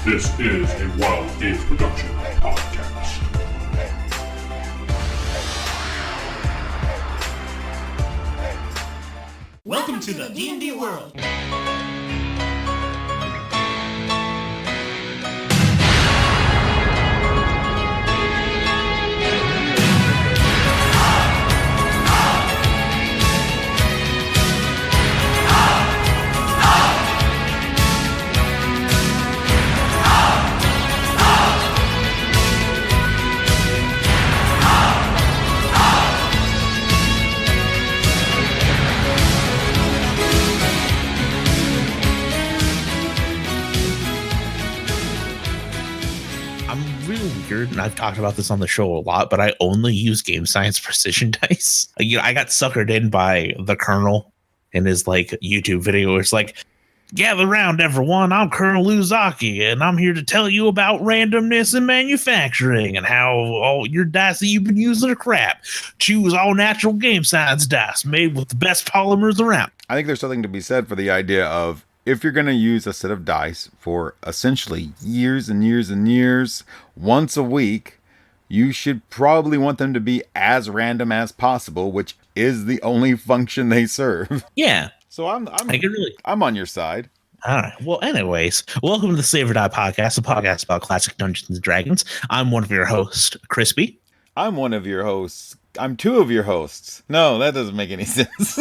This is a Wild Games Production podcast. Welcome to the D&D world. And I've talked about this on the show a lot, but I only use game science precision dice. I got suckered in by the Colonel in his YouTube video. It's like, gather round everyone. I'm Colonel Luzaki, and I'm here to tell you about randomness in manufacturing and how all your dice that you've been using are crap. Choose all natural game science dice made with the best polymers around. I think there's something to be said for the idea of, if you're going to use a set of dice for essentially years and years and years, once a week, you should probably want them to be as random as possible, which is the only function they serve. Yeah. So I'm on your side. All right. Well, anyways, welcome to the Save or Die podcast, a podcast about classic Dungeons and Dragons. I'm one of your hosts, Crispy. I'm one of your hosts. I'm two of your hosts. No, that doesn't make any sense.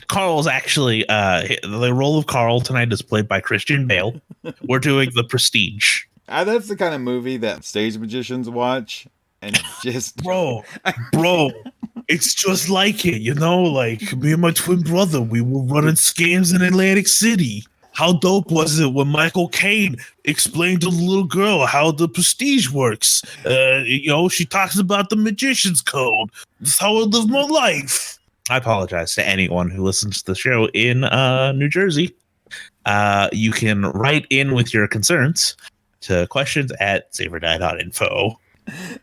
Carl's actually, the role of Carl tonight is played by Christian Bale. We're doing The Prestige. That's the kind of movie that stage magicians watch and just... Bro, it's just like it, like me and my twin brother, we were running scams in Atlantic City. How dope was it when Michael Caine explained to the little girl how the prestige works? She talks about the magician's code. That's how I live my life. I apologize to anyone who listens to the show in New Jersey. You can write in with your concerns to questions@saverdie.info.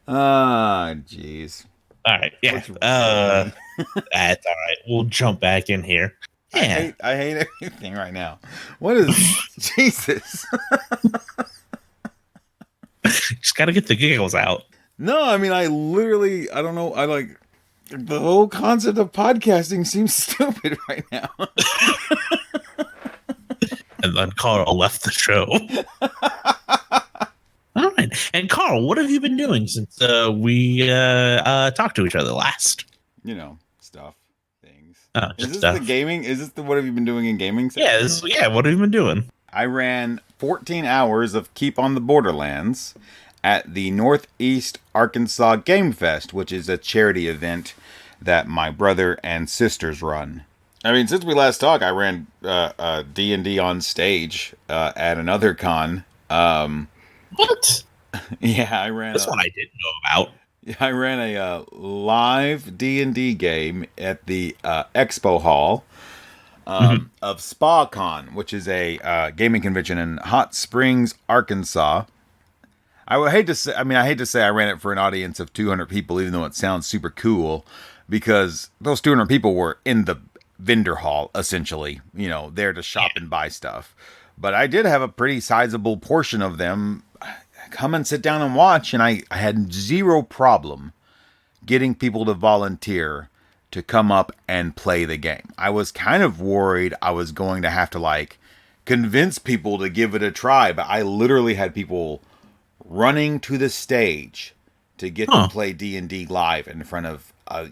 Jeez. All right. Yeah. That's all right. We'll jump back in here. Yeah. I hate everything right now. What is Jesus? Just got to get the giggles out. No, I mean, I don't know. The whole concept of podcasting seems stupid right now. And then Carl left the show. All right. And Carl, what have you been doing since we talked to each other last? Stuff, things. Is this stuff. The gaming? Is this the what have you been doing in gaming? Yeah, what have you been doing? I ran 14 hours of Keep on the Borderlands at the Northeast Arkansas Game Fest, which is a charity event that my brother and sisters run. I mean, since we last talked, I ran D&D on stage at another con. What? Yeah, I ran... That's one I didn't know about. I ran a live D&D game at the Expo Hall of SpaCon, which is a gaming convention in Hot Springs, Arkansas. I hate to say I ran it for an audience of 200 people, even though it sounds super cool, because those 200 people were in the vendor hall, essentially, there to shop and buy stuff. But I did have a pretty sizable portion of them come and sit down and watch, and I had zero problem getting people to volunteer to come up and play the game. I was kind of worried I was going to have to convince people to give it a try, but I literally had people running to the stage to get to play D&D live in front of a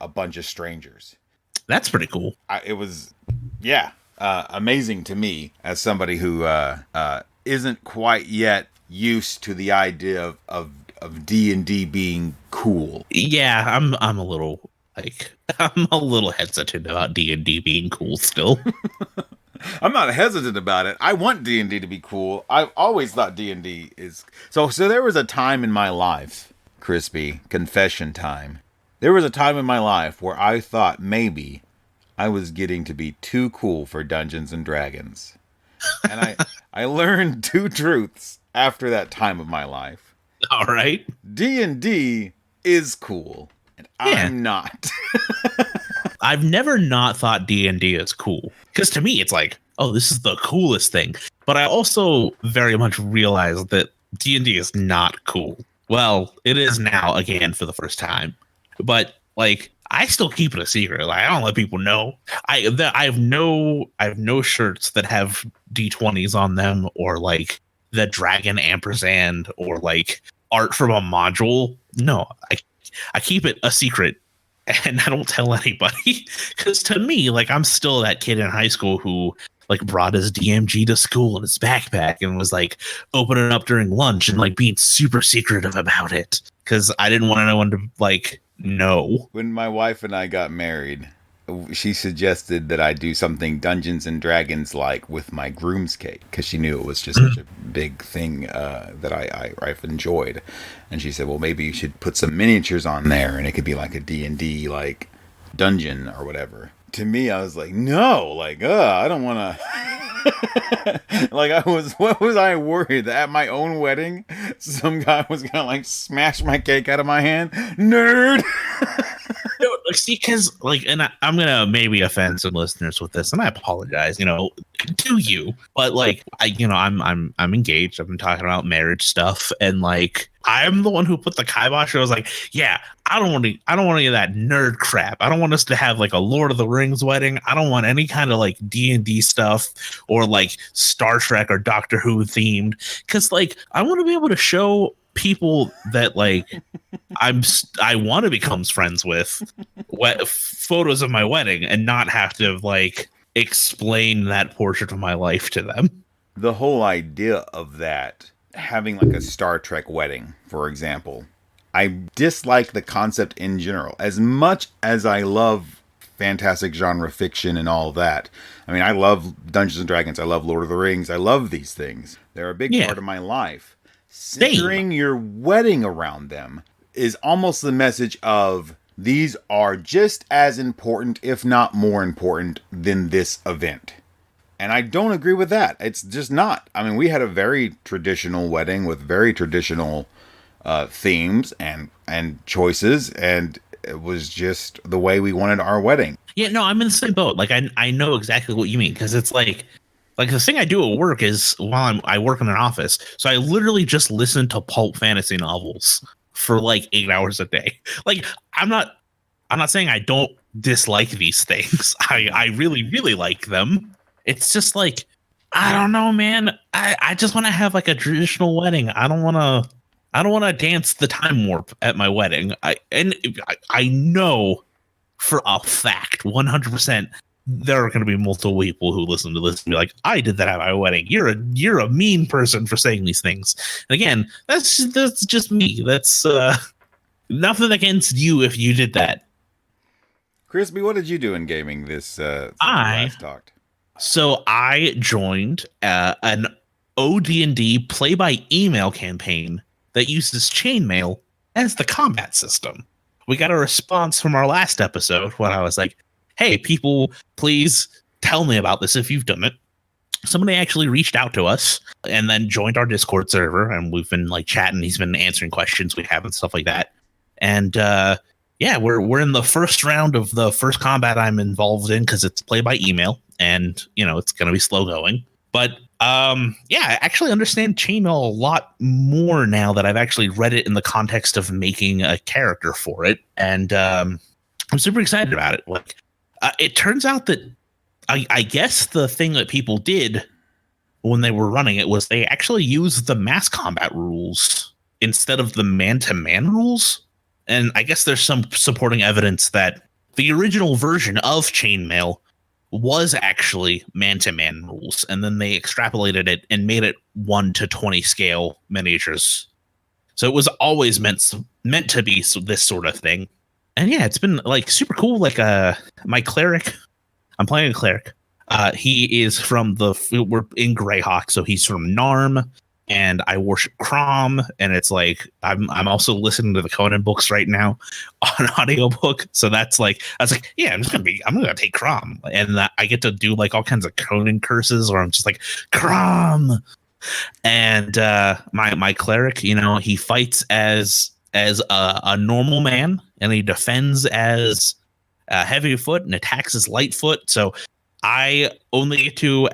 bunch of strangers. That's pretty cool. It was amazing to me as somebody who isn't quite yet used to the idea of D&D being cool. Yeah, I'm a little hesitant about D&D being cool still. I'm not hesitant about it. I want D&D to be cool. I've always thought D&D is... So there was a time in my life, Crispy, confession time. There was a time in my life where I thought maybe I was getting to be too cool for Dungeons and Dragons. And I learned two truths after that time of my life. All right. D&D is cool, and I'm not. I've never not thought D&D is cool. Because to me, it's like, oh, this is the coolest thing. But I also very much realized that D&D is not cool. Well, it is now again for the first time. But like I still keep it a secret. Like I don't let people know. I have no shirts that have D20s on them or like the dragon ampersand or like art from a module. No, I keep it a secret and I don't tell anybody because to me, like I'm still that kid in high school who like brought his DMG to school in his backpack and was like opening it up during lunch and like being super secretive about it because I didn't want anyone to like know. When my wife and I got married, she suggested that I do something Dungeons and Dragons like with my groom's cake because she knew it was just such a big thing that I've enjoyed. And she said, well, maybe you should put some miniatures on there and it could be like a D&D like dungeon or whatever. To me, I was like, no, like, I don't want to. Like, what was I worried that at my own wedding, some guy was gonna like smash my cake out of my hand? Nerd. See, because like, and I'm gonna maybe offend some listeners with this, and I apologize. To you, but like, I'm engaged. I've been talking about marriage stuff, and like, I'm the one who put the kibosh. I was like, yeah, I don't want any of that nerd crap. I don't want us to have like a Lord of the Rings wedding. I don't want any kind of like D&D stuff or like Star Trek or Doctor Who themed, because like, I want to be able to show people that like I want to become friends with photos of my wedding and not have to like explain that portion of my life to them. The whole idea of that, having like a Star Trek wedding, for example, I dislike the concept in general. As much as I love fantastic genre fiction and all that, I mean, I love Dungeons and Dragons, I love Lord of the Rings, I love these things. They're a big part of my life. Centering your wedding around them is almost the message of these are just as important, if not more important, than this event. And I don't agree with that. It's just not. I mean, we had a very traditional wedding with very traditional themes and choices, and it was just the way we wanted our wedding. Yeah, no, I'm in the same boat. Like, I know exactly what you mean, because it's like the thing I do at work is while I work in an office, so I literally just listen to pulp fantasy novels for like 8 hours a day. Like, I'm not saying I don't dislike these things. I really, really like them. It's just like, I don't know, man. I just want to have like a traditional wedding. I don't want to dance the time warp at my wedding. I know for a fact, 100%, there are going to be multiple people who listen to this and be like, I did that at my wedding. You're a mean person for saying these things. And again, that's just me. That's nothing against you if you did that. Crispy, what did you do in gaming this since we last talked? So I joined an OD&D play-by-email campaign that uses chainmail as the combat system. We got a response from our last episode when I was like, hey, people, please tell me about this if you've done it. Somebody actually reached out to us and then joined our Discord server, and we've been like chatting. He's been answering questions we have and stuff like that. And yeah, we're in the first round of the first combat I'm involved in because it's play by email, and it's going to be slow going. But yeah, I actually understand chainmail a lot more now that I've actually read it in the context of making a character for it, and I'm super excited about it. Like, it turns out that I guess the thing that people did when they were running it was they actually used the mass combat rules instead of the man-to-man rules. And I guess there's some supporting evidence that the original version of chainmail was actually man-to-man rules, and then they extrapolated it and made it 1-20 scale miniatures. So it was always meant to be this sort of thing. And yeah, it's been like super cool. Like my cleric, I'm playing a cleric. He is from we're in Greyhawk, so he's from Narm, and I worship Crom. And it's like I'm also listening to the Conan books right now on audiobook. So that's like yeah, I'm gonna take Crom, and I get to do like all kinds of Conan curses, or I'm just like Crom. And my cleric, he fights as a normal man, and he defends as heavy foot and attacks as light foot. So I only get to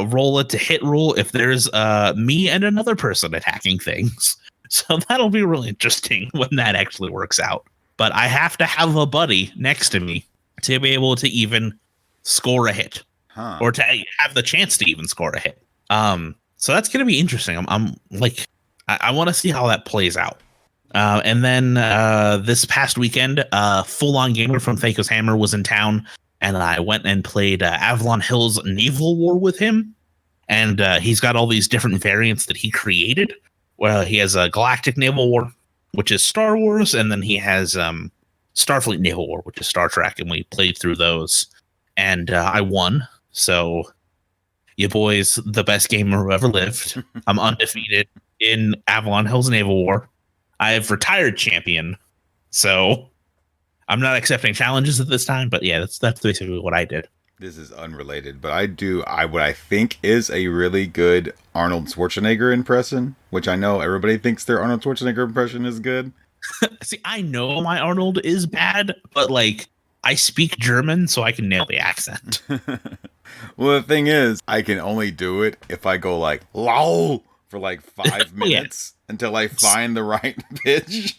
roll it to hit rule if there's me and another person attacking things. So that'll be really interesting when that actually works out. But I have to have a buddy next to me to be able to even score a hit, or to have the chance to even score a hit. So that's going to be interesting. I'm like, I want to see how that plays out. And then this past weekend, Full On Gamer from Thaco's Hammer was in town, and I went and played Avalon Hill's Naval War with him. And he's got all these different variants that he created. Well, he has a Galactic Naval War, which is Star Wars, and then he has Starfleet Naval War, which is Star Trek, and we played through those. And I won, so you boys, the best gamer who ever lived. I'm undefeated in Avalon Hill's Naval War. I have retired champion, so I'm not accepting challenges at this time. But yeah, that's basically what I did. This is unrelated, but what I think is a really good Arnold Schwarzenegger impression, which I know everybody thinks their Arnold Schwarzenegger impression is good. See, I know my Arnold is bad, but like I speak German, so I can nail the accent. Well, the thing is, I can only do it if I go like "lol" for like 5 minutes until I find the right pitch.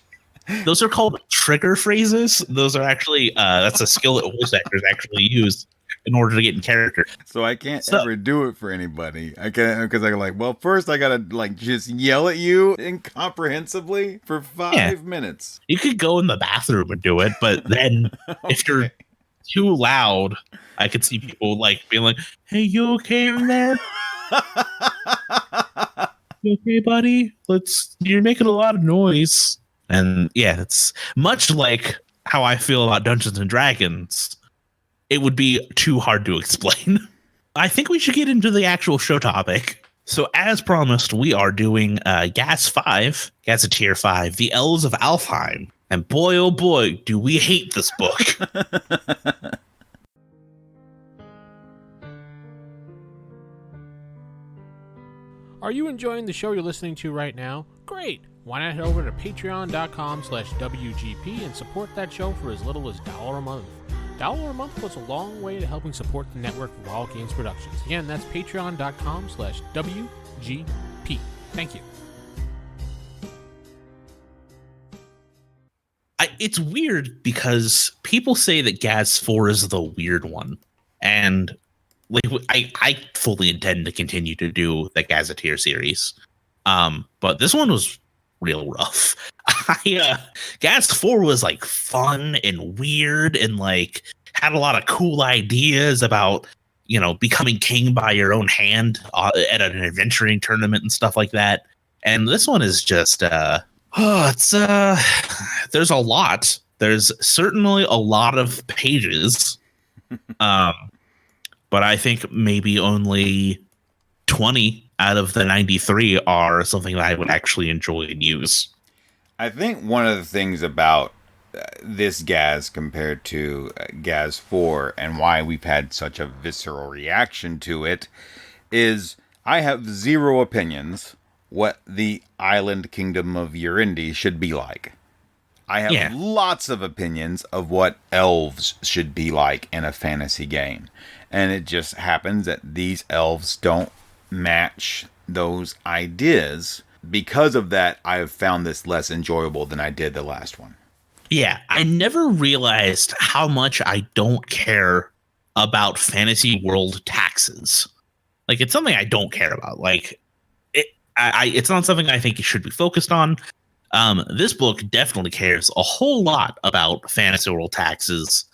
Those are called trigger phrases. Those are actually that's a skill that voice actors actually use in order to get in character. So I can't ever do it for anybody. I can't, because I'm like, well, first I gotta like just yell at you incomprehensibly for 5 minutes. You could go in the bathroom and do it, but then if you're too loud, I could see people like being like, "Hey, you okay in there? You okay, buddy? You're making a lot of noise." And yeah, it's much like how I feel about Dungeons and Dragons. It would be too hard to explain. I think we should get into the actual show topic. So as promised, we are doing Gas 5, Gazetteer 5, The Elves of Alfheim. And boy, oh boy, do we hate this book. Are you enjoying the show you're listening to right now? Great! Why not head over to patreon.com/WGP and support that show for as little as $1 a month. $1 a month goes a long way to helping support the network of Wild Games Productions. Again, that's patreon.com/WGP. Thank you. It's weird because people say that Gaz 4 is the weird one. And like I fully intend to continue to do the Gazetteer series. But this one was real rough. Gaz 4 was like fun and weird and like had a lot of cool ideas about, you know, becoming king by your own hand at an adventuring tournament and stuff like that. And this one is just there's a lot. There's certainly a lot of pages. But I think maybe only 20 out of the 93 are something that I would actually enjoy and use. I think one of the things about this Gaz compared to Gaz 4 and why we've had such a visceral reaction to it is I have zero opinions what the island kingdom of Urindi should be like. I have lots of opinions of what elves should be like in a fantasy game. And it just happens that these elves don't match those ideas. Because of that, I have found this less enjoyable than I did the last one. Yeah, I never realized how much I don't care about fantasy world taxes. Like, it's something I don't care about. Like, it's not something I think it should be focused on. This book definitely cares a whole lot about fantasy world taxes,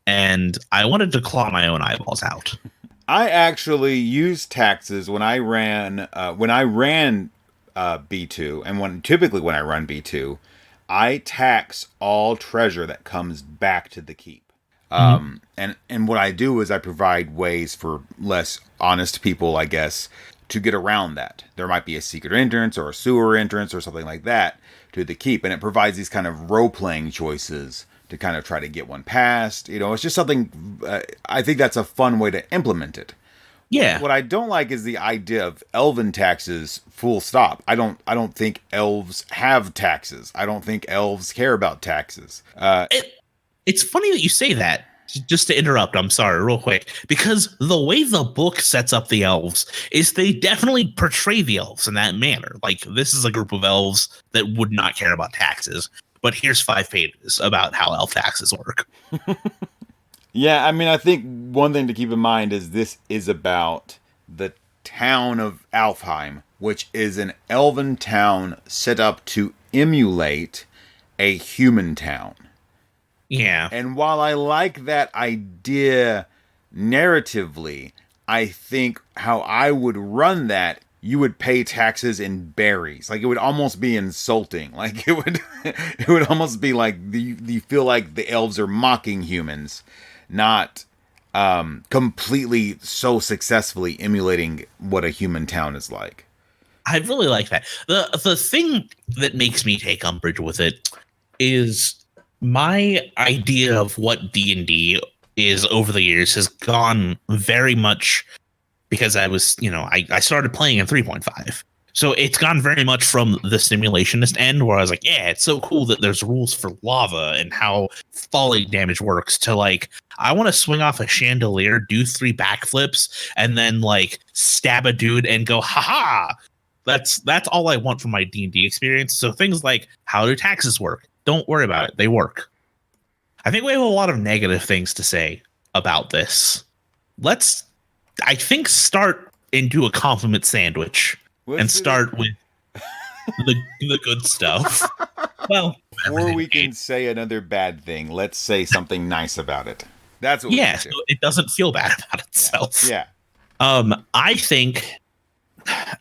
and I wanted to claw my own eyeballs out. I actually used taxes when I ran B2, and typically when I run B2, I tax all treasure that comes back to the keep. And what I do is I provide ways for less honest people, I guess, to get around that. There might be a secret entrance or a sewer entrance or something like that to the keep, and it provides these kind of role-playing choices to kind of try to get one past. You know, it's just something, I think that's a fun way to implement it. Yeah. What I don't like is the idea of elven taxes, full stop. I don't think elves have taxes. I don't think elves care about taxes. It's funny that you say that, Just to interrupt, I'm sorry, real quick, because the way the book sets up the elves is they definitely portray the elves in that manner. Like, this is a group of elves that would not care about taxes, but here's 5 pages about how elf taxes work. Yeah, I mean, I think one thing to keep in mind is this is about the town of Alfheim, which is an elven town set up to emulate a human town. Yeah. And while I like that idea narratively, I think how I would run that, you would pay taxes in berries. Like, it would almost be insulting. Like, it would almost be like you feel like the elves are mocking humans, not completely so successfully emulating what a human town is like. I really like that. The thing that makes me take umbrage with it is my idea of what D&D is over the years has gone very much because I was, I started playing in 3.5. So it's gone very much from the simulationist end where I was like, yeah, it's so cool that there's rules for lava and how falling damage works to like, I want to swing off a chandelier, do 3 backflips, and then like stab a dude and go, haha. That's all I want from my D&D experience. So things like, how do taxes work? Don't worry about it. They work. I think we have a lot of negative things to say about this. Let's, I think, start into a compliment sandwich and start with the good stuff. Well, before we can say another bad thing, let's say something nice about it. That's what we do. So it doesn't feel bad about itself. Yeah. I think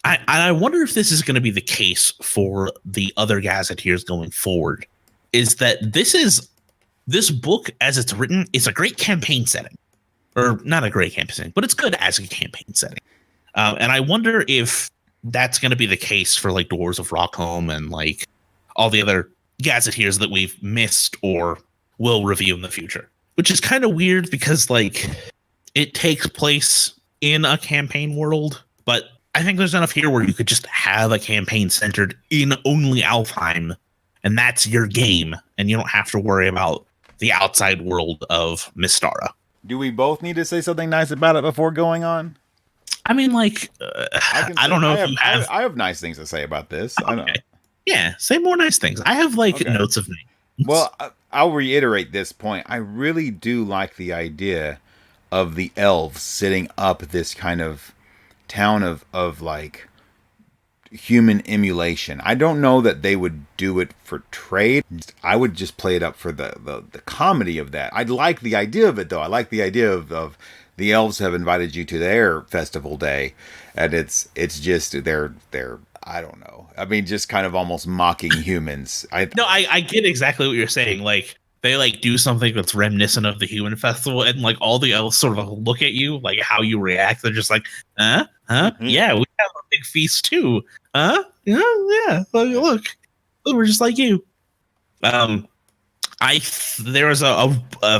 I wonder if this is going to be the case for the other gazetteers going forward, is that this book, as it's written, is a great campaign setting. Or not a great campaign setting, but it's good as a campaign setting. And I wonder if that's going to be the case for like Dwarves of Rockholm and like all the other gazetteers that we've missed or will review in the future. Which is kind of weird because like it takes place in a campaign world, but I think there's enough here where you could just have a campaign centered in only Alfheim, and that's your game, and you don't have to worry about the outside world of Mystara. Do we both need to say something nice about it before going on? I mean, like, I don't know if you have... I have nice things to say about this. Okay. I know. Yeah, say more nice things. I have, like, notes of names. Well, I'll reiterate this point. I really do like the idea of the elves setting up this kind of town of like human emulation. I don't know that they would do it for trade. I would just play it up for the comedy of that. I like the idea of it, though. I like the idea of the elves have invited you to their festival day, and it's just they're I don't know. I mean, just kind of almost mocking humans. I get exactly what you're saying. Like, they like do something that's reminiscent of the human festival, and like all the elves sort of look at you, like how you react. They're just like, huh? Mm-hmm. Yeah, we have a big feast too. Huh? Yeah. Look, we're just like you. There was a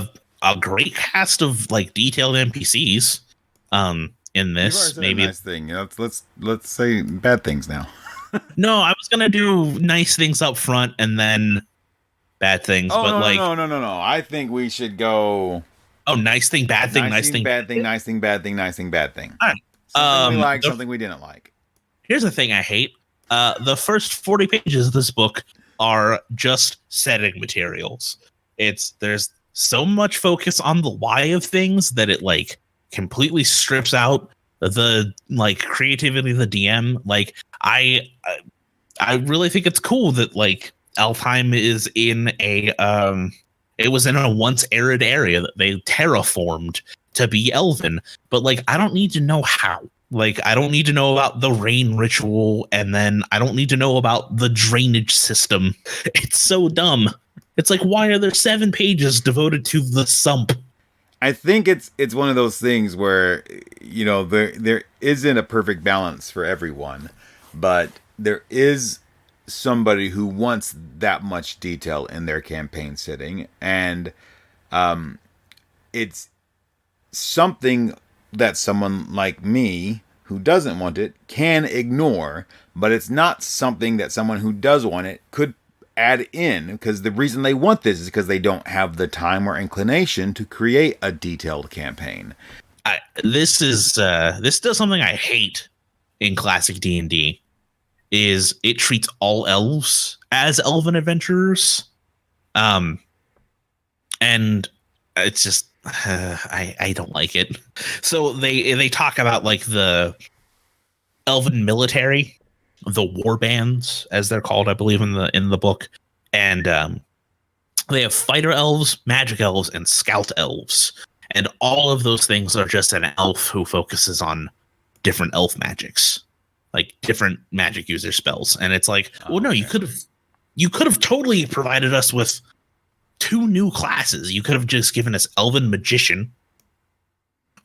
great cast of like detailed NPCs. In this, maybe a nice thing. Let's say bad things now. No, I was gonna do nice things up front and then bad things. Oh, but no. I think we should go. Oh, nice thing, bad thing, nice thing, bad thing, nice thing, bad thing, nice thing, bad thing. All right. Something we like, something we didn't like. Here's the thing I hate. The first 40 pages of this book are just setting materials. There's so much focus on the why of things that it like completely strips out the like creativity of the DM. Like I really think it's cool that like Alfheim is in it was in a once arid area that they terraformed to be elven, but like I don't need to know how. Like I don't need to know about the rain ritual, and then I don't need to know about the drainage system. It's so dumb. It's like, why are there 7 pages devoted to the sump? I think it's one of those things where, you know, there isn't a perfect balance for everyone, but there is somebody who wants that much detail in their campaign setting, and it's something that someone like me who doesn't want it can ignore, but it's not something that someone who does want it could add in, because the reason they want this is because they don't have the time or inclination to create a detailed campaign. This does something I hate in classic D&D, is it treats all elves as elven adventurers. And it's just I don't like it. So they talk about like the elven military, the war bands as they're called, I believe in the book, and they have fighter elves, magic elves, and scout elves, and all of those things are just an elf who focuses on different elf magics, like different magic user spells. And it's like, well, no, you could have totally provided us with 2 new classes. You could have just given us elven magician,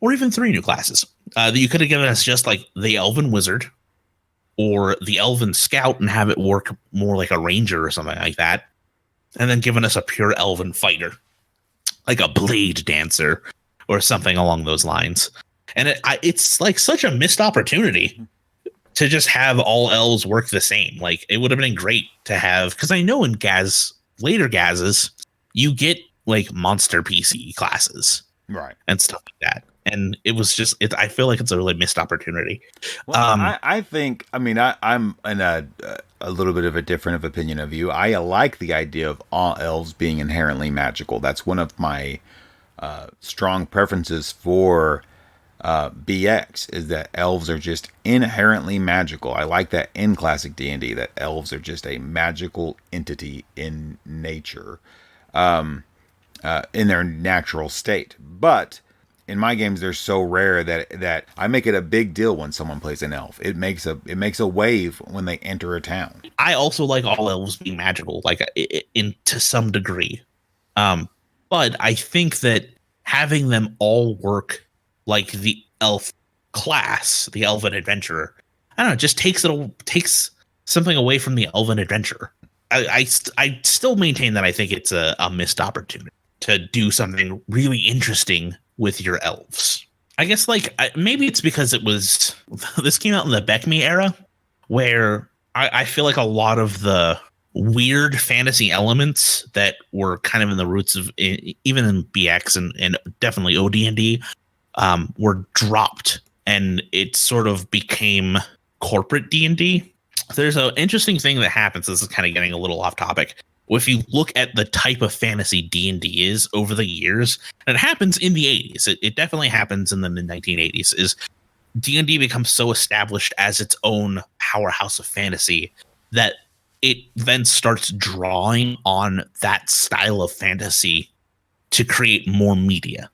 or even 3 new classes. You could have given us just like the elven wizard or the elven scout and have it work more like a ranger or something like that, and then given us a pure elven fighter, like a blade dancer or something along those lines. And it's like such a missed opportunity to just have all elves work the same. Like, it would have been great to have, because I know in later Gazes, you get like monster PC classes, right, and stuff like that. And it was just, I feel like it's a really missed opportunity. Well, I think, I mean, I'm in a little bit of a different of opinion of you. I like the idea of all elves being inherently magical. That's one of my strong preferences for BX, is that elves are just inherently magical. I like that in classic D&D, that elves are just a magical entity in nature, in their natural state. But in my games, they're so rare that I make it a big deal when someone plays an elf. It makes a wave when they enter a town. I also like all elves being magical, like to some degree. But I think that having them all work like the elf class, the elven adventurer, I don't know, just takes something away from the elven adventurer. I still maintain that I think it's a missed opportunity to do something really interesting with your elves. I guess like maybe it's because this came out in the Beckme era, where I feel like a lot of the weird fantasy elements that were kind of in the roots of even in BX and definitely OD&D were dropped, and it sort of became corporate D&D. There's an interesting thing that happens. This is kind of getting a little off topic. If you look at the type of fantasy D&D is over the years, and it happens in the 80s, it definitely happens in the mid-1980s, is D&D becomes so established as its own powerhouse of fantasy that it then starts drawing on that style of fantasy to create more media.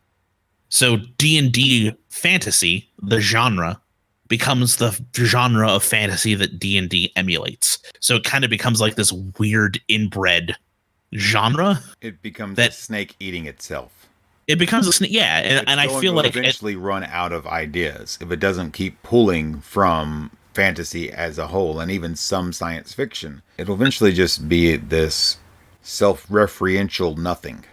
So D&D fantasy, the genre, becomes the genre of fantasy that D&D emulates. So it kind of becomes like this weird inbred genre. It becomes a snake eating itself. It becomes a snake, yeah. And I feel like eventually run out of ideas if it doesn't keep pulling from fantasy as a whole, and even some science fiction. It'll eventually just be this self-referential nothing.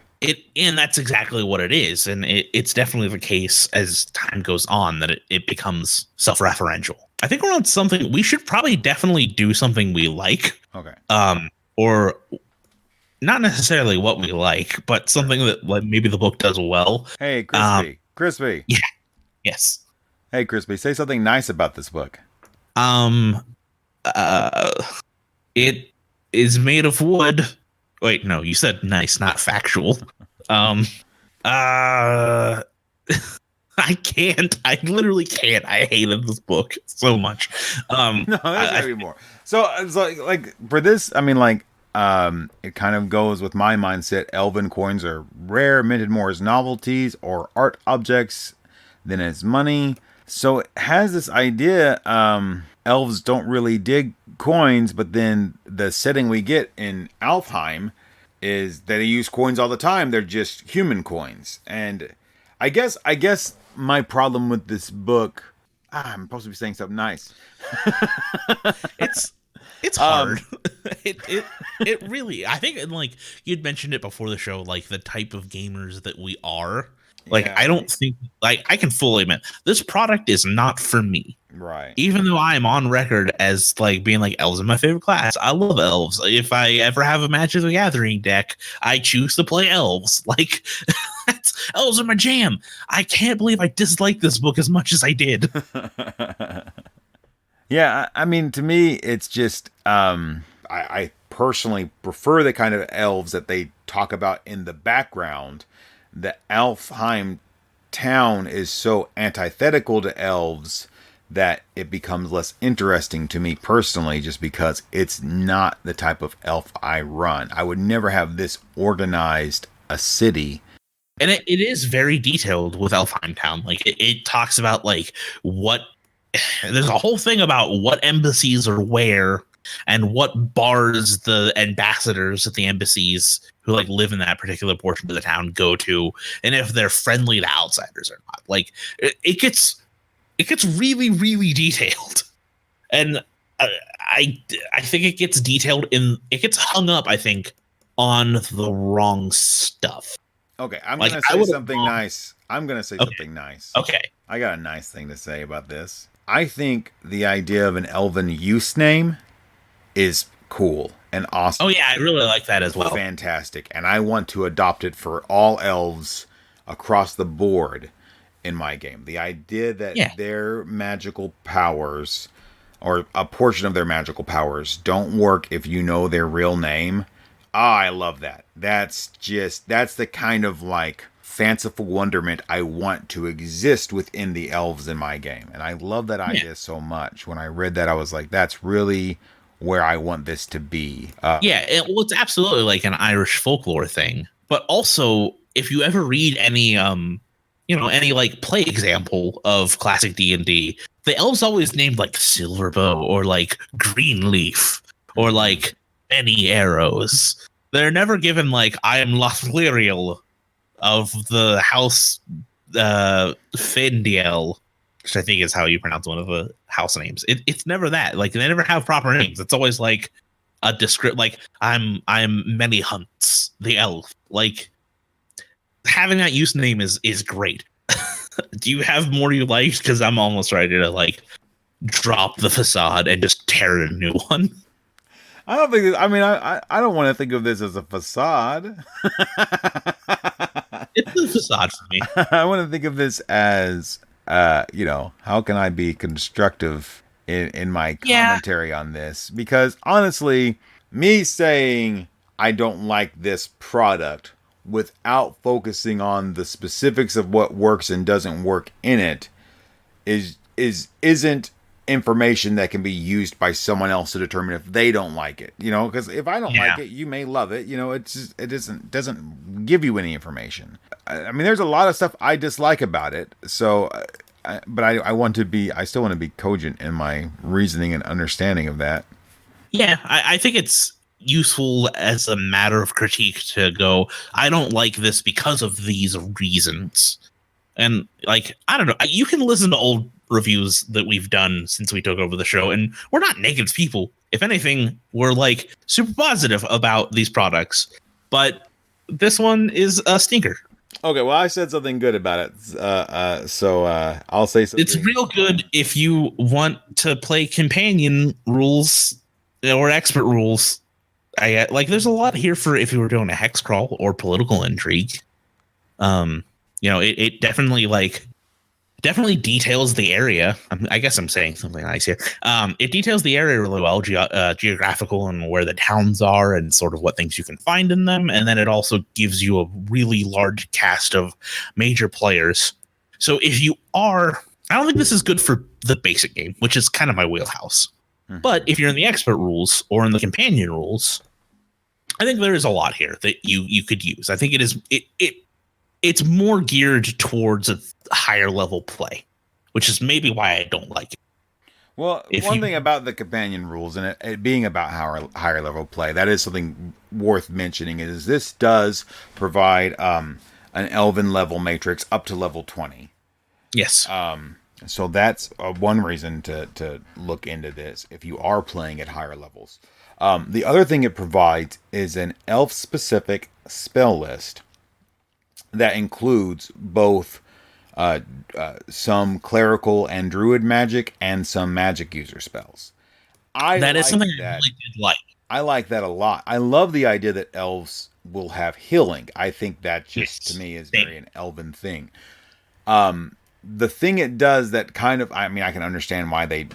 And that's exactly what it is. And it's definitely the case as time goes on that it becomes self-referential. I think we're on something. We should probably definitely do something we like. Okay. Or not necessarily what we like, but something that like maybe the book does well. Hey, Crispy. Crispy. Yeah. Yes. Hey, Crispy. Say something nice about this book. It is made of wood. Wait, no, you said nice, not factual. I can't. I literally can't. I hated this book so much. No, there's gotta be more. So it's like for this, I mean, like, it kind of goes with my mindset. Elven coins are rare, minted more as novelties or art objects than as money. So it has this idea, elves don't really dig coins, but then the setting we get in Alfheim is that they use coins all the time. They're just human coins. And I guess my problem with this book, I'm supposed to be saying something nice. It's hard. It really, I think, like you'd mentioned it before the show, like the type of gamers that we are, Like, Yeah. I don't think, like, I can fully admit this product is not for me. Right. Even though I'm on record as like being like elves are my favorite class. I love elves. If I ever have a Magic the Gathering deck, I choose to play elves. Like, elves are my jam. I can't believe I dislike this book as much as I did. Yeah, I mean, to me, it's just I personally prefer the kind of elves that they talk about in the background. The Alfheim town is so antithetical to elves that it becomes less interesting to me personally, just because it's not the type of elf I run. I would never have this organized a city. And it is very detailed with Alfheim Town. Like, it talks about like what there's a whole thing about what embassies are where and what bars the ambassadors at the embassies who like live in that particular portion of the town go to, and if they're friendly to outsiders or not. Like, it gets really, really detailed, and I think it gets detailed it gets hung up, I think, on the wrong stuff. Okay, I'm Like, gonna I say would've something gone- nice. I'm gonna say Okay. something nice. Okay. I got a nice thing to say about this. I think the idea of an elven use name is cool and awesome. Oh yeah, I really like that as well. Fantastic. And I want to adopt it for all elves across the board in my game. The idea that their magical powers, or a portion of their magical powers, don't work if you know their real name. I love that. That's the kind of like fanciful wonderment I want to exist within the elves in my game. And I love that idea so much. When I read that, I was like, that's really where I want this to be. It's absolutely like an Irish folklore thing. But also, if you ever read any any like play example of classic D&D, the elves always named like Silverbow or like Greenleaf or like Benny Arrows. They're never given like, I am Lothliriel of the house Findiel, which I think is how you pronounce one of the house names. It's never that. Like, they never have proper names. It's always like a descript, like I'm Many Hunts, the elf. Like, having that use name is great. Do you have more you liked? Because I'm almost ready to like drop the facade and just tear a new one. I don't think. I don't want to think of this as a facade. It's a facade for me. I want to think of this as, how can I be constructive in my commentary on this? Because honestly, me saying I don't like this product without focusing on the specifics of what works and doesn't work in it isn't information that can be used by someone else to determine if they don't like it. Because if I don't like it, you may love it. It doesn't give you any information. I mean, there's a lot of stuff I dislike about it. So, but I still want to be cogent in my reasoning and understanding of that. Yeah, I think it's useful as a matter of critique to go, I don't like this because of these reasons. And like, I don't know, you can listen to old reviews that we've done since we took over the show, and we're not negative people. If anything, we're like super positive about these products, but this one is a stinker. Okay, well, I said something good about it, so I'll say something. It's real good if you want to play companion rules or expert rules. There's a lot here for if you were doing a hex crawl or political intrigue. It definitely details the area. I guess I'm saying something nice here. It details the area really well, geographical and where the towns are and sort of what things you can find in them. And then it also gives you a really large cast of major players. So I don't think this is good for the basic game, which is kind of my wheelhouse. Mm-hmm. But if you're in the expert rules or in the companion rules, I think there is a lot here that you could use. I think it's more geared towards a higher level play, which is maybe why I don't like it. Well, one thing about the companion rules and it being about higher level play, that is something worth mentioning, is this does provide an elven level matrix up to level 20. Yes. So that's one reason to look into this if you are playing at higher levels. The other thing it provides is an elf-specific spell list that includes both some clerical and druid magic and some magic user spells. That is something I really did like. I like that a lot. I love the idea that elves will have healing. I think that just to me is very an elven thing. The thing it does that kind of, I mean, I can understand why they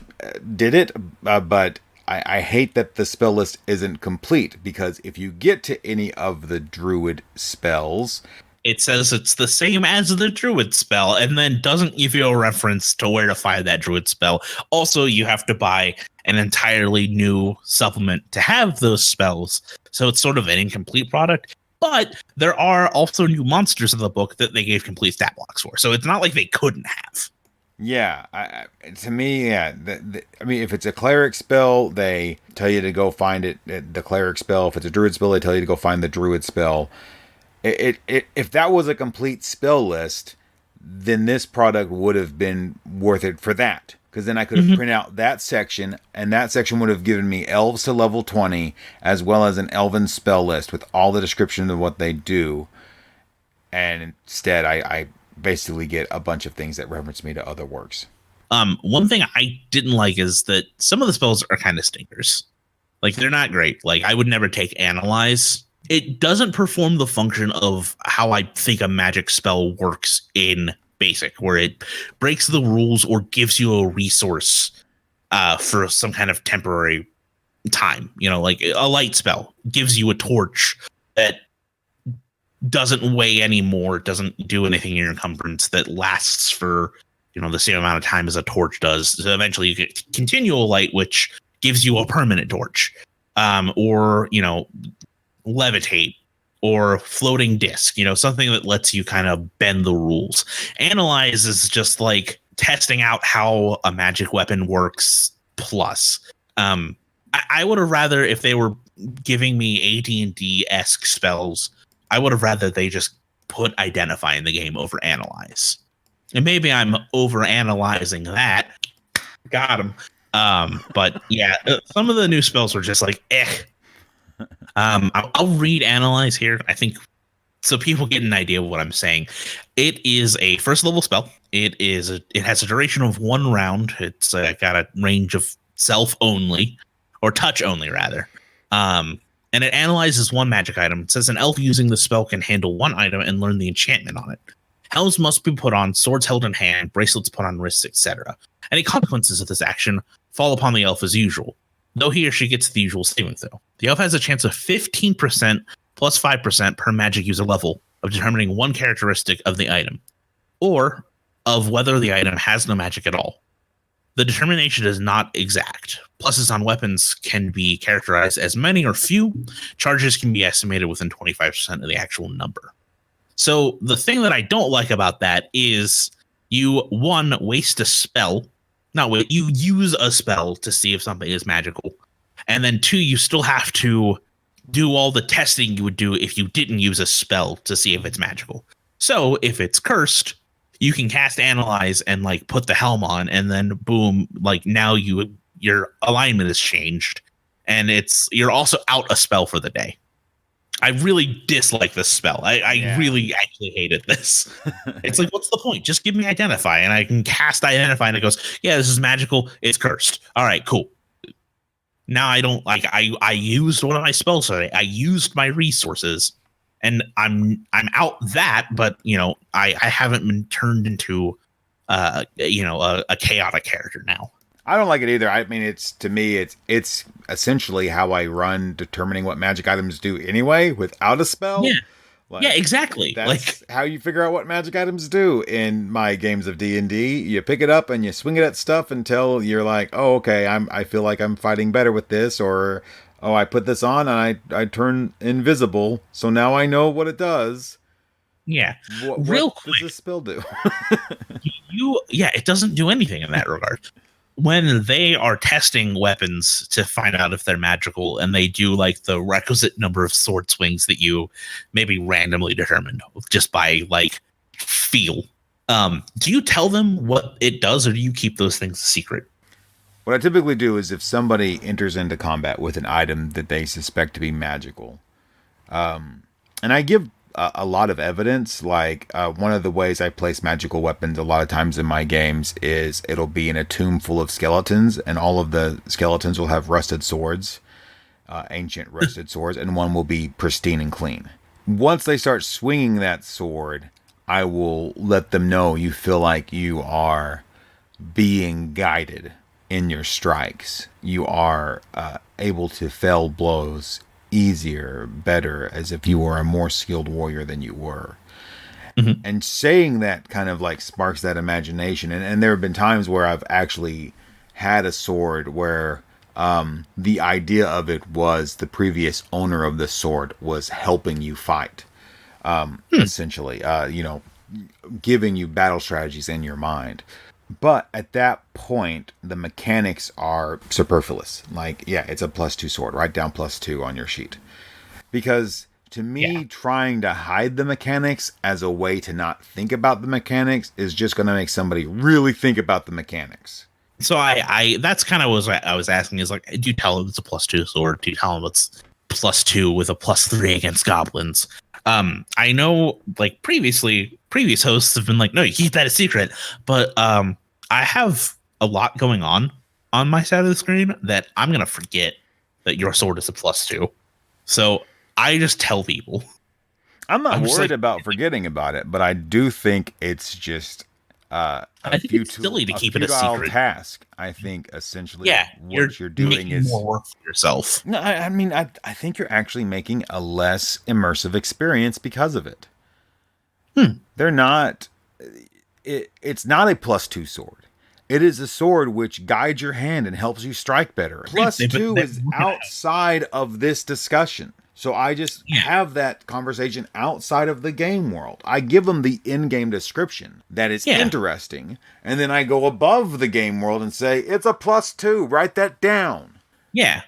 did it, but I hate that the spell list isn't complete, because if you get to any of the druid spells, it says it's the same as the druid spell and then doesn't give you a reference to where to find that druid spell. Also, you have to buy an entirely new supplement to have those spells. So it's sort of an incomplete product. But there are also new monsters in the book that they gave complete stat blocks for. So it's not like they couldn't have. Yeah, to me, yeah. I mean, if it's a cleric spell, they tell you to go find it, the cleric spell. If it's a druid spell, they tell you to go find the druid spell. If that was a complete spell list, then this product would have been worth it for that. Because then I could have printed out that section, and that section would have given me elves to level 20, as well as an elven spell list with all the description of what they do. And instead, I basically get a bunch of things that reference me to other works. One thing I didn't like is that some of the spells are kind of stinkers. Like, they're not great. Like, I would never take Analyze. It doesn't perform the function of how I think a magic spell works in Basic, where it breaks the rules or gives you a resource for some kind of temporary time. You know, like a light spell gives you a torch that doesn't weigh anymore, doesn't do anything in your encumbrance, that lasts for, you know, the same amount of time as a torch does. So eventually you get continual light, which gives you a permanent torch, or, you know, levitate or floating disc, you know, something that lets you kind of bend the rules. Analyze is just like testing out how a magic weapon works. Plus, I would have rather, if they were giving me AD&D-esque spells, I would have rather they just put Identify in the game over Analyze. And maybe I'm over analyzing that. Got him. But yeah, some of the new spells were just like, eh. I'll read Analyze here, I think, so people get an idea of what I'm saying. It is a first level spell. It has a duration of 1 round. It's got a range of self only, or touch only rather. And it analyzes 1 magic item. It says an elf using the spell can handle 1 item and learn the enchantment on it. Helms must be put on, swords held in hand, bracelets put on wrists, etc. Any consequences of this action fall upon the elf as usual, though he or she gets the usual saving throw. The elf has a chance of 15% plus 5% per magic user level of determining 1 characteristic of the item, or of whether the item has no magic at all. The determination is not exact. Pluses on weapons can be characterized as many or few. Charges can be estimated within 25% of the actual number. So the thing that I don't like about that is you, 1, waste a spell. You use a spell to see if something is magical. And then 2, you still have to do all the testing you would do if you didn't use a spell to see if it's magical. So if it's cursed, you can cast Analyze and like put the helm on, and then boom, like now your alignment is changed, and you're also out a spell for the day. I really dislike this spell. I really actually hated this. It's like, what's the point? Just give me Identify, and I can cast Identify, and it goes, yeah, this is magical. It's cursed. All right, cool. Now I don't like. I used one of my spells today. I used my resources, and I'm out that. But you know, I haven't been turned into, a chaotic character now. I don't like it either. I mean, to me, it's essentially how I run, determining what magic items do anyway, without a spell. Yeah, yeah, exactly. That's how you figure out what magic items do in my games of D&D. You pick it up and you swing it at stuff until you're like, oh, okay, I feel like I'm fighting better with this, or oh, I put this on and I turn invisible, so now I know what it does. Yeah, what does this spell do? It doesn't do anything in that regard. When they are testing weapons to find out if they're magical, and they do like the requisite number of sword swings that you maybe randomly determined just by like feel, do you tell them what it does, or do you keep those things a secret? What I typically do is, if somebody enters into combat with an item that they suspect to be magical, and I give a lot of evidence. Like one of the ways I place magical weapons a lot of times in my games is it'll be in a tomb full of skeletons, and all of the skeletons will have rusted swords, ancient rusted swords, and one will be pristine and clean. Once they start swinging that sword, I will let them know you feel like you are being guided in your strikes. You are able to fell blows easier, better, as if you were a more skilled warrior than you were. Mm-hmm. And saying that kind of like sparks that imagination. And there have been times where I've actually had a sword where the idea of it was the previous owner of the sword was helping you fight. Essentially, giving you battle strategies in your mind. But at that point, the mechanics are superfluous. Like, yeah, it's a +2 sword. Write down +2 on your sheet. Because to me, trying to hide the mechanics as a way to not think about the mechanics is just going to make somebody really think about the mechanics. So I that's kind of what I was asking is like, do you tell them it's a +2 sword? Do you tell them it's +2 with a +3 against goblins? I know like previous hosts have been like, no, you keep that a secret. But I have a lot going on my side of the screen that I'm going to forget that your sword is a +2. So I just tell people. I'm not worried about forgetting about it, but I do think it's just I think it's silly to keep it a secret. Task. I think essentially what you're doing making is more work for yourself. No, I mean, I think you're actually making a less immersive experience because of it. They're not. It's not a +2 sword. It is a sword which guides your hand and helps you strike better. +2 is outside of this discussion. So I just have that conversation outside of the game world. I give them the in-game description that is interesting, and then I go above the game world and say, it's a +2, write that down. Yeah.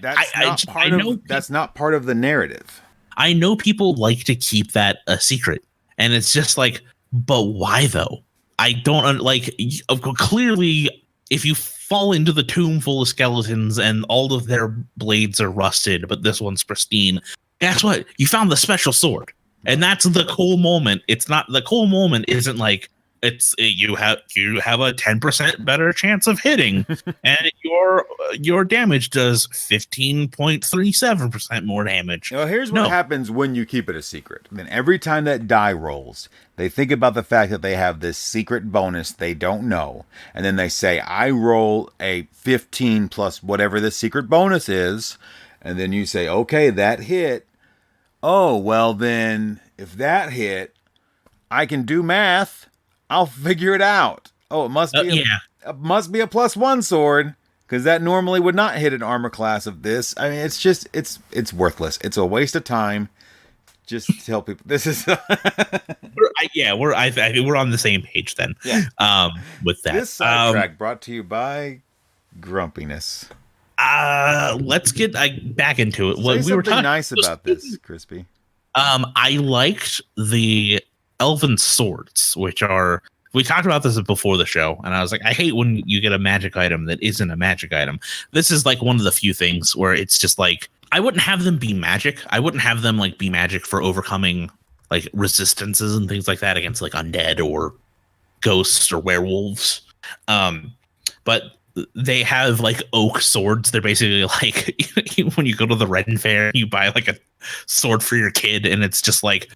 That's not part of the narrative. I know people like to keep that a secret, and it's just like, but why though? I don't like. Clearly, if you fall into the tomb full of skeletons and all of their blades are rusted, but this one's pristine, guess what? You found the special sword, and that's the cool moment. It's not the cool moment. Isn't like you have a 10% better chance of hitting, and your damage does 15.37% more damage. Well, here's what happens when you keep it a secret. Then every time that die rolls, they think about the fact that they have this secret bonus they don't know, and then they say, I roll a 15 plus whatever the secret bonus is, and then you say, okay, that hit. Oh, well then, if that hit, I can do math. I'll figure it out. Oh, it must be a +1 sword, because that normally would not hit an armor class of this. I mean, it's just it's worthless. It's a waste of time. Just tell people this is. We're on the same page then. Yeah. With that, this sidetrack brought to you by grumpiness. Let's get back into it. Say something nice about this, Crispy. I liked the elven swords, which are, we talked about this before the show, and I was like, I hate when you get a magic item that isn't a magic item. This is like one of the few things where it's just like, I wouldn't have them be magic. I wouldn't have them like be magic for overcoming like resistances and things like that against like undead or ghosts or werewolves. But they have like oak swords. They're basically like when you go to the Ren Fair, you buy like a sword for your kid, and it's just like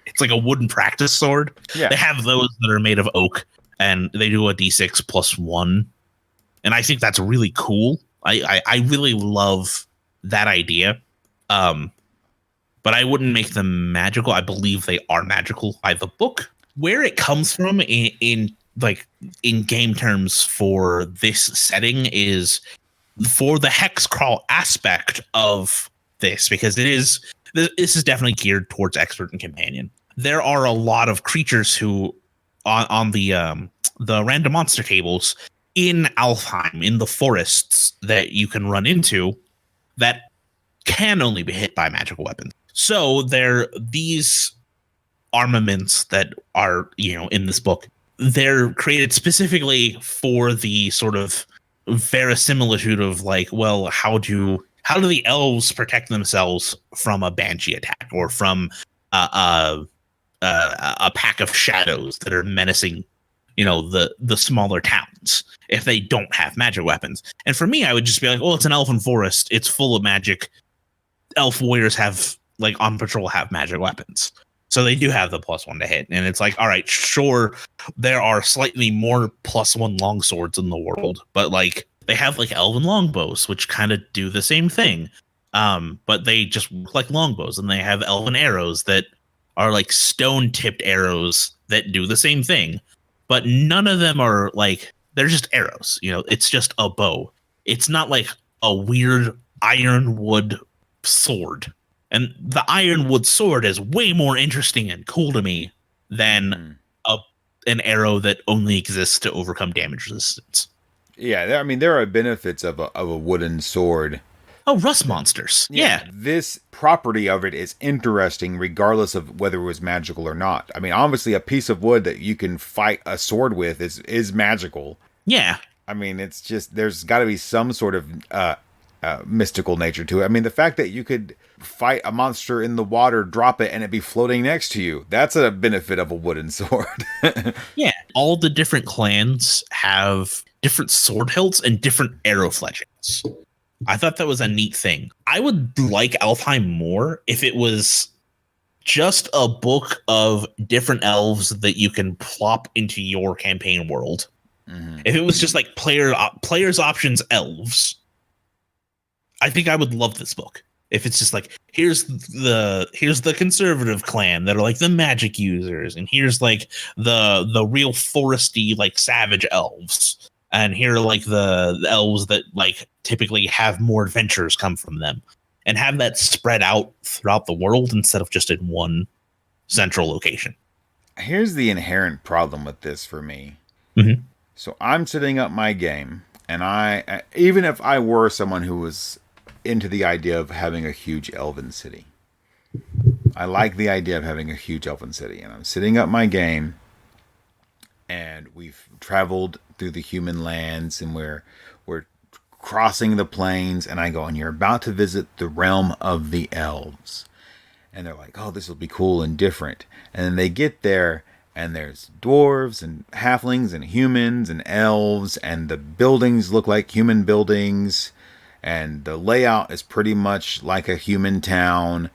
it's like a wooden practice sword. Yeah. They have those that are made of oak, and they do a d6 +1, and I think that's really cool. I really love that idea. But I wouldn't make them magical. I believe they are magical by the book. Where it comes from in game terms for this setting is for the hex crawl aspect of this, because this is definitely geared towards expert and companion. There are a lot of creatures who on the random monster tables in Alfheim, in the forests, that you can run into that can only be hit by magical weapons. So these armaments that are, in this book, they're created specifically for the sort of verisimilitude of like, well, how do the elves protect themselves from a banshee attack or from a pack of shadows that are menacing, the smaller towns if they don't have magic weapons. And for me, I would just be like, well, it's an elven forest. It's full of magic. Elf warriors on patrol have magic weapons. So they do have the +1 to hit. And it's like, all right, sure, there are slightly more +1 longswords in the world, but they have elven longbows, which kind of do the same thing. But they just look like longbows, and they have elven arrows that are stone-tipped arrows that do the same thing. But none of them are they're just arrows. It's just a bow. It's not like a weird ironwood sword. And the ironwood sword is way more interesting and cool to me than an arrow that only exists to overcome damage resistance. Yeah, I mean, there are benefits of a wooden sword. Oh, rust monsters. Yeah. This property of it is interesting regardless of whether it was magical or not. I mean, obviously a piece of wood that you can fight a sword with is magical. Yeah. I mean, it's just, there's got to be some sort of mystical nature to it. I mean, the fact that you could fight a monster in the water, drop it, and it be floating next to you, that's a benefit of a wooden sword. Yeah. All the different clans have different sword hilts and different arrow fletchings. I thought that was a neat thing. I would like Alfheim more if it was just a book of different elves that you can plop into your campaign world. Mm-hmm. If it was just players options elves, I think I would love this book. If it's just here's the conservative clan that are the magic users, and here's the real foresty savage elves, and here are the elves that typically have more adventures come from them, and have that spread out throughout the world instead of just in one central location. Here's the inherent problem with this for me. Mm-hmm. So I'm setting up my game, and I even if I were someone who was into the idea of having a huge elven city, I like the idea of having a huge elven city, and I'm setting up my game, and we've traveled through the human lands, and we're crossing the plains, and I go, and you're about to visit the realm of the elves, and they're like, oh, this will be cool and different, and then they get there, and there's dwarves and halflings and humans and elves, and the buildings look like human buildings, and the layout is pretty much like a human town.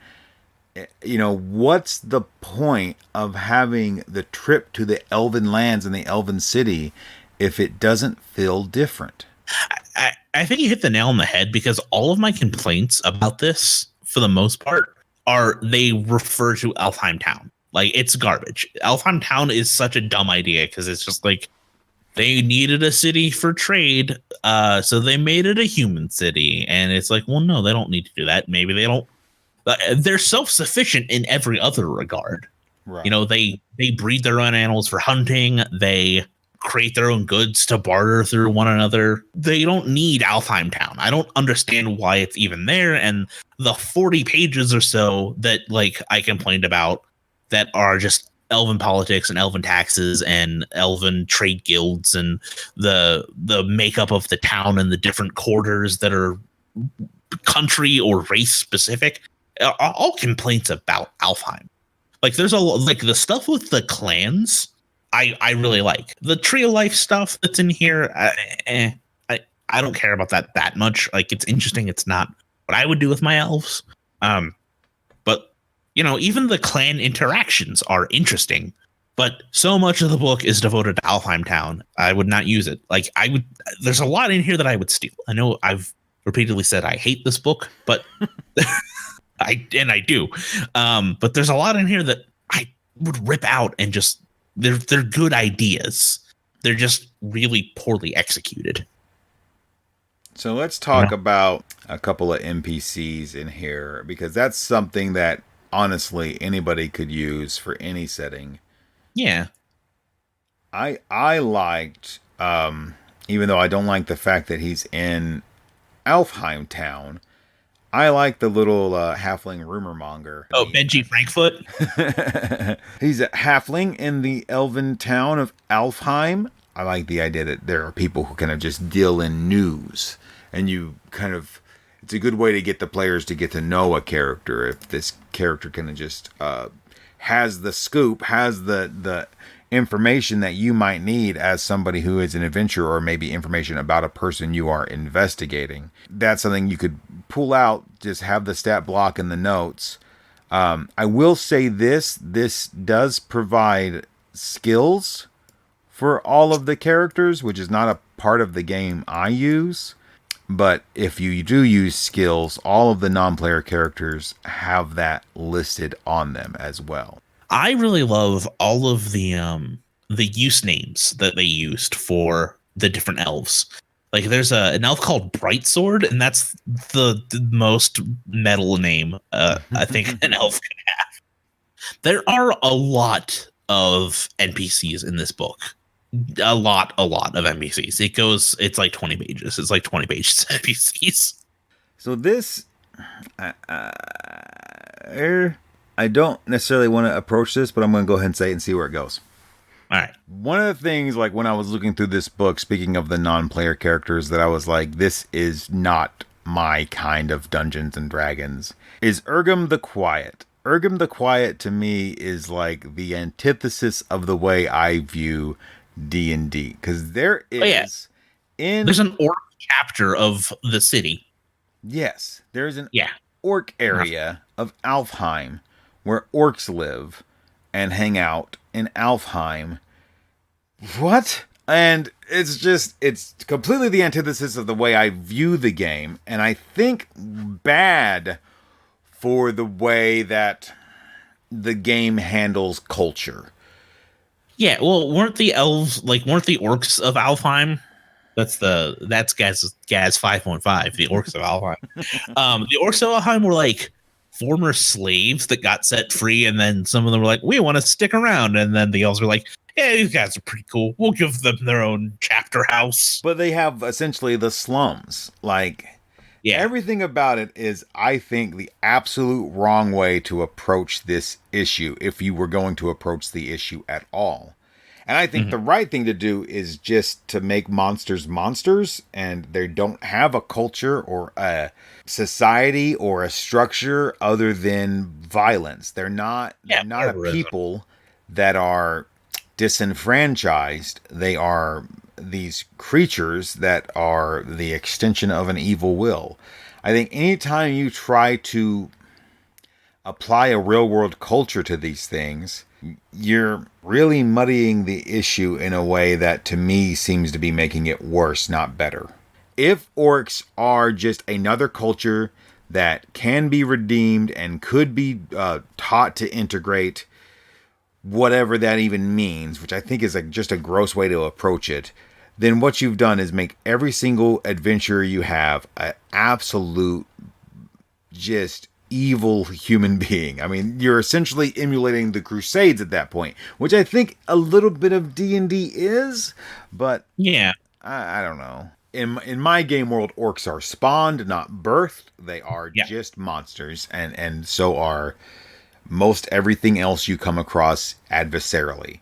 What's the point of having the trip to the elven lands and the elven city if it doesn't feel different? I think you hit the nail on the head, because all of my complaints about this, for the most part, are they refer to Alfheim Town. It's garbage. Alfheim Town is such a dumb idea, because it's just they needed a city for trade, so they made it a human city. And it's well, no, they don't need to do that. Maybe they don't. They're self-sufficient in every other regard. Right. They breed their own animals for hunting. They create their own goods to barter through one another. They don't need Alfheim Town. I don't understand why it's even there. And the 40 pages or so that I complained about that are just elven politics and elven taxes and elven trade guilds and the makeup of the town and the different quarters that are country or race specific are all complaints about Alfheim. There's the stuff with the clans I really like. The tree of life stuff that's in here, I don't care about that much. It's interesting. It's not what I would do with my elves. But even the clan interactions are interesting. But so much of the book is devoted to Alfheim Town. I would not use it. There's a lot in here that I would steal. I know I've repeatedly said I hate this book, but I do. But there's a lot in here that I would rip out, and just they're good ideas. They're just really poorly executed. So let's talk about a couple of NPCs in here, because that's something that honestly anybody could use for any setting. Yeah. I liked, even though I don't like the fact that he's in Alfheim Town, I like the little halfling rumor monger. Oh, Benji Frankfoot? He's a halfling in the elven town of Alfheim. I like the idea that there are people who kind of just deal in news. And it's a good way to get the players to get to know a character. If this character kind of just has the scoop, has the information that you might need as somebody who is an adventurer, or maybe information about a person you are investigating. That's something you could pull out, just have the stat block in the notes. I will say this does provide skills for all of the characters, which is not a part of the game I use. But if you do use skills, all of the non-player characters have that listed on them as well. I really love all of the use names that they used for the different elves. Like there's an elf called Brightsword, and that's the most metal name I think an elf can have. There are a lot of NPCs in this book. A lot of NPCs. It's like 20 pages. It's like 20 pages of NPCs. So this, I don't necessarily want to approach this, but I'm going to go ahead and say it and see where it goes. All right. One of the things, like when I was looking through this book, speaking of the non-player characters, that I was like, this is not my kind of Dungeons and Dragons, is Urgum the Quiet. Urgum the Quiet to me is like the antithesis of the way I view D&D, because there is there's an orc chapter of the city. Yes, there's an orc area of Alfheim where orcs live and hang out in Alfheim. What? And it's completely the antithesis of the way I view the game, and I think bad for the way that the game handles culture. Yeah, well, weren't the orcs of Alfheim? That's Gaz 5.5, the orcs of Alfheim. The orcs of Alfheim were like former slaves that got set free, and then some of them were like, we want to stick around, and then the elves were like, yeah, these guys are pretty cool. We'll give them their own chapter house. But they have essentially the slums. Like, everything about it is, I think, the absolute wrong way to approach this issue, if you were going to approach the issue at all. And I think the right thing to do is just to make monsters monsters, and they don't have a culture or a society or a structure other than violence. They're not a people that are disenfranchised. They are these creatures that are the extension of an evil will. I think anytime you try to apply a real world culture to these things, you're really muddying the issue in a way that to me seems to be making it worse, not better. If orcs are just another culture that can be redeemed and could be taught to integrate, whatever that even means, which I think is just a gross way to approach it, then what you've done is make every single adventurer you have an absolute just evil human being. I mean, you're essentially emulating the Crusades at that point, which I think a little bit of D&D is, but I don't know. In my game world, orcs are spawned, not birthed. They are just monsters, and so are most everything else you come across adversarially.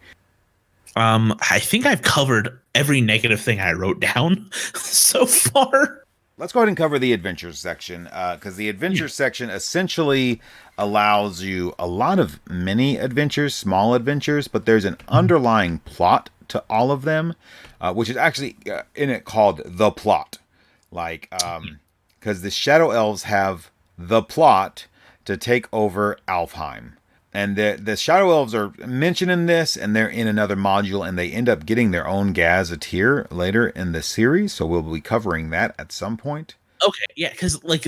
I think I've covered every negative thing I wrote down so far. Let's go ahead and cover the adventures section, because the adventures section essentially allows you a lot of mini adventures, small adventures, but there's an underlying plot to all of them, which is actually in it called the plot. Like, because the Shadow Elves have the plot to take over Alfheim. And the Shadow Elves are mentioned in this, and they're in another module, and they end up getting their own gazetteer later in the series, so we'll be covering that at some point. Okay, yeah, because like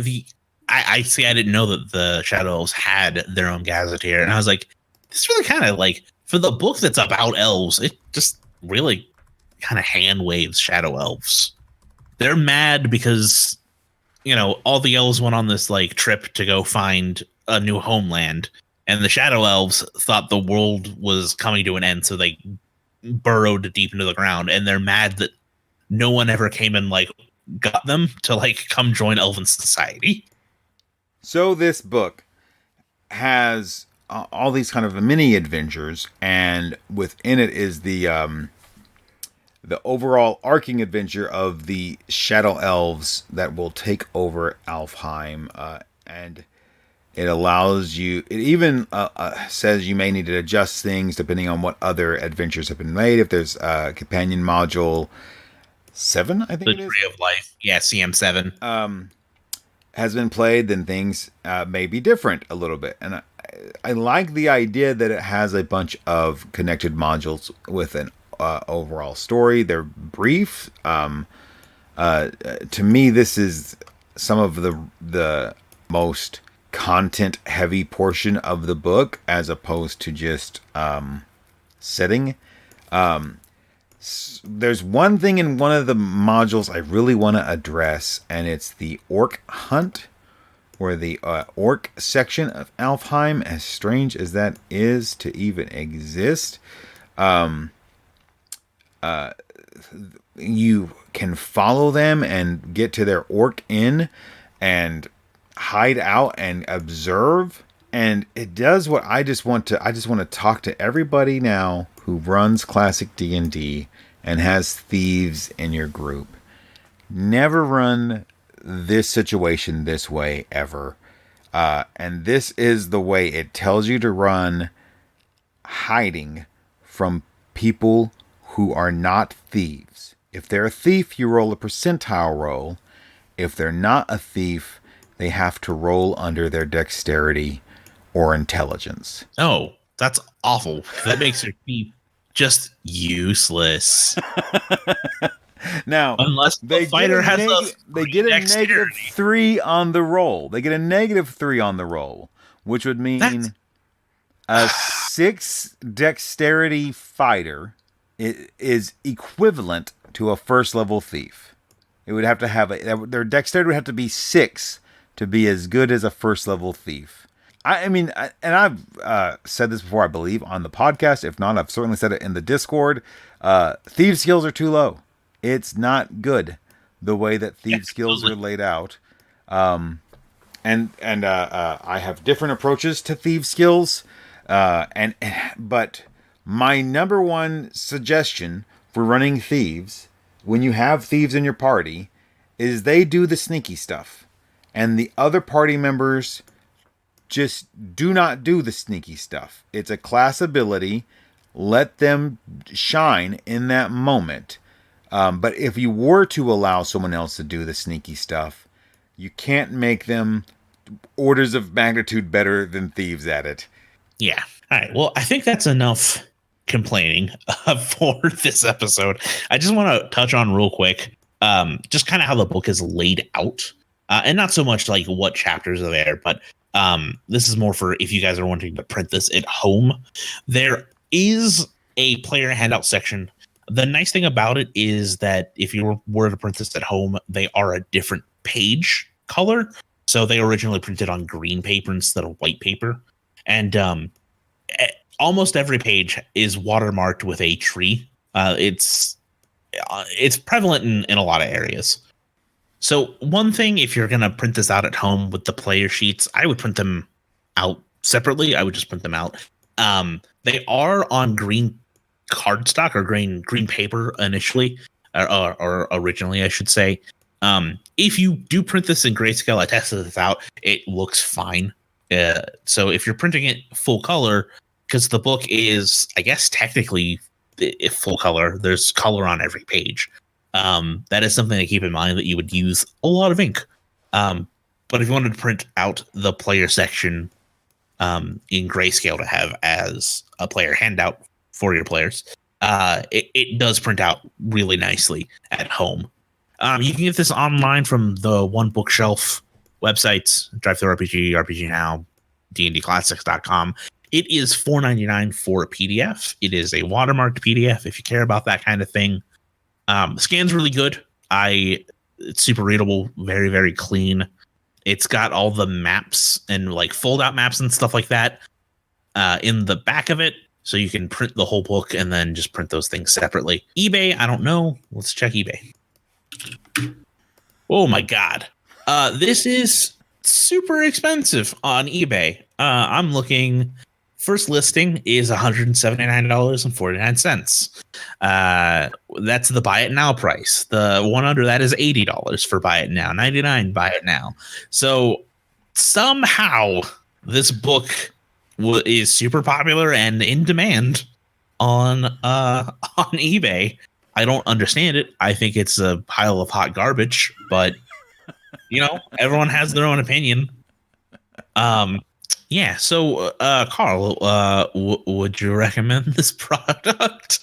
I didn't know that the Shadow Elves had their own gazetteer, and I was like, this really kind of like, for the book that's about elves, it just really kind of hand waves Shadow Elves. They're mad because, all the elves went on this like trip to go find a new homeland. And the Shadow Elves thought the world was coming to an end, so they burrowed deep into the ground. And they're mad that no one ever came and like got them to like come join Elven society. So this book has all these kind of mini adventures, and within it is the overall arcing adventure of the Shadow Elves that will take over Alfheim, and It allows you. It even says you may need to adjust things depending on what other adventures have been made. If there's a companion module 7, I think The it is. Tree of Life. Yeah, CM7. Has been played, then things may be different a little bit. And I like the idea that it has a bunch of connected modules with an overall story. They're brief. To me, this is some of the most content heavy portion of the book, as opposed to just setting. There's one thing in one of the modules I really want to address, and it's the orc hunt, or the orc section of Alfheim, as strange as that is to even exist. You can follow them and get to their orc inn and hide out and observe, and it does what I just want to talk to everybody now who runs classic D&D and has thieves in your group. Never run this situation this way ever. And this is the way it tells you to run, hiding from people who are not thieves. If they're a thief, you roll a percentile roll. If they're not a thief, they have to roll under their dexterity or intelligence. Oh, that's awful. That makes your thief just useless. Now, unless the fighter has they get a negative 3 on the roll. They get a negative 3 on the roll, which would mean a 6 dexterity fighter is equivalent to a first level thief. It would have to have their dexterity would have to be 6 to be as good as a first level thief. I mean, and I've said this before, I believe, on the podcast. If not, I've certainly said it in the Discord. Thief skills are too low. It's not good the way that thief skills are laid out. And I have different approaches to thief skills. But my number one suggestion for running thieves, when you have thieves in your party, is they do the sneaky stuff. And the other party members just do not do the sneaky stuff. It's a class ability. Let them shine in that moment. But if you were to allow someone else to do the sneaky stuff, you can't make them orders of magnitude better than thieves at it. Yeah. All right. Well, I think that's enough complaining for this episode. I just want to touch on real quick, just kind of how the book is laid out. And not so much like what chapters are there, but this is more for if you guys are wanting to print this at home. There is a player handout section. The nice thing about it is that if you were to print this at home, they are a different page color. So they originally printed on green paper instead of white paper. And almost every page is watermarked with a tree. It's prevalent in a lot of areas. So one thing, if you're going to print this out at home with the player sheets, I would print them out separately. I would just print them out. They are on green cardstock or green paper initially, or originally, I should say. If you do print this in grayscale, I tested this out. It looks fine. So if you're printing it full color, because the book is, I guess, technically full color, there's color on every page. That is something to keep in mind, that you would use a lot of ink. But if you wanted to print out the player section in grayscale to have as a player handout for your players, it does print out really nicely at home. You can get this online from the One Bookshelf websites, DriveThruRPG, RPG Now, dndclassics.com. It is $4.99 for a PDF. It is a watermarked PDF if you care about that kind of thing. Scan's really good. It's super readable, very, very clean. It's got all the maps and like fold out maps and stuff like that in the back of it. So you can print the whole book and then just print those things separately. eBay, I don't know. Let's check eBay. Oh my God. This is super expensive on eBay. I'm looking, first listing is $179.49. That's the buy it now price. The one under that is $80 for buy it now. $99 buy it now. So somehow this book is super popular and in demand on on eBay. I don't understand it. I think it's a pile of hot garbage, but everyone has their own opinion. Yeah. So, Carl, would you recommend this product?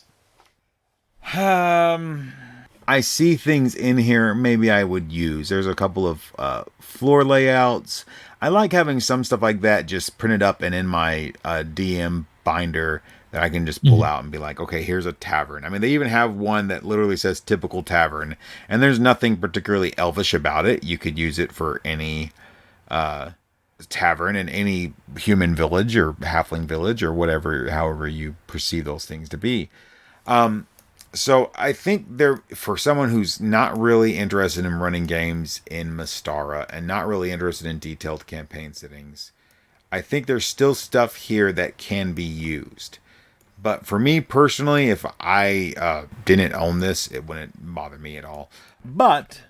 I see things in here maybe I would use. There's a couple of floor layouts. I like having some stuff like that just printed up and in my DM binder that I can just pull out and be like, okay, here's a tavern. I mean, they even have one that literally says typical tavern, and there's nothing particularly elvish about it. You could use it for any tavern in any human village or halfling village or whatever, however you perceive those things to be. So I think for someone who's not really interested in running games in Mystara and not really interested in detailed campaign settings, I think there's still stuff here that can be used. But for me personally, if I didn't own this, it wouldn't bother me at all. But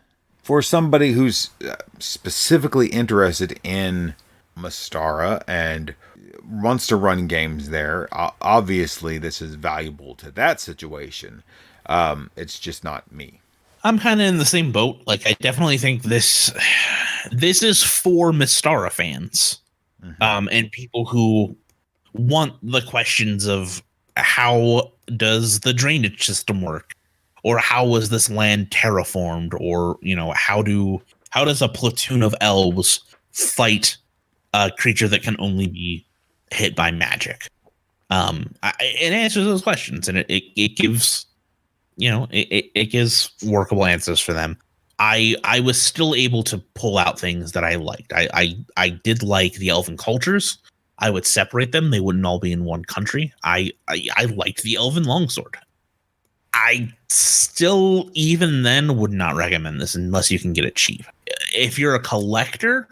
for somebody who's specifically interested in Mystara and wants to run games there, obviously this is valuable to that situation. It's just not me. I'm kind of in the same boat. Like, I definitely think this is for Mystara fans, and people who want the questions of how does the drainage system work, or how was this land terraformed, or how does a platoon of elves fight a creature that can only be hit by magic. It answers those questions, and it gives it gives workable answers for them. I was still able to pull out things that I liked. I did like the elven cultures. I would separate them. They wouldn't all be in one country. I liked the elven longsword. I still, even then, would not recommend this unless you can get it cheap. If you're a collector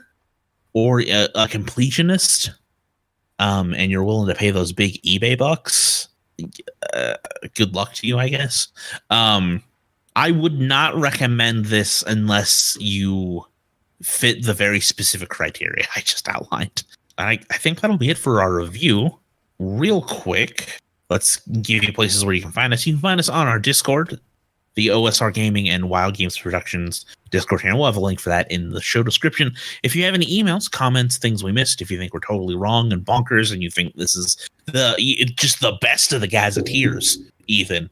or a completionist, and you're willing to pay those big eBay bucks, good luck to you, I guess. I would not recommend this unless you fit the very specific criteria I just outlined. I think that'll be it for our review. Real quick, let's give you places where you can find us. You can find us on our Discord, the OSR Gaming and Wild Games Productions Discord channel. We'll have a link for that in the show description. If you have any emails, comments, things we missed, if you think we're totally wrong and bonkers and you think this is just the best of the gazetteers, even,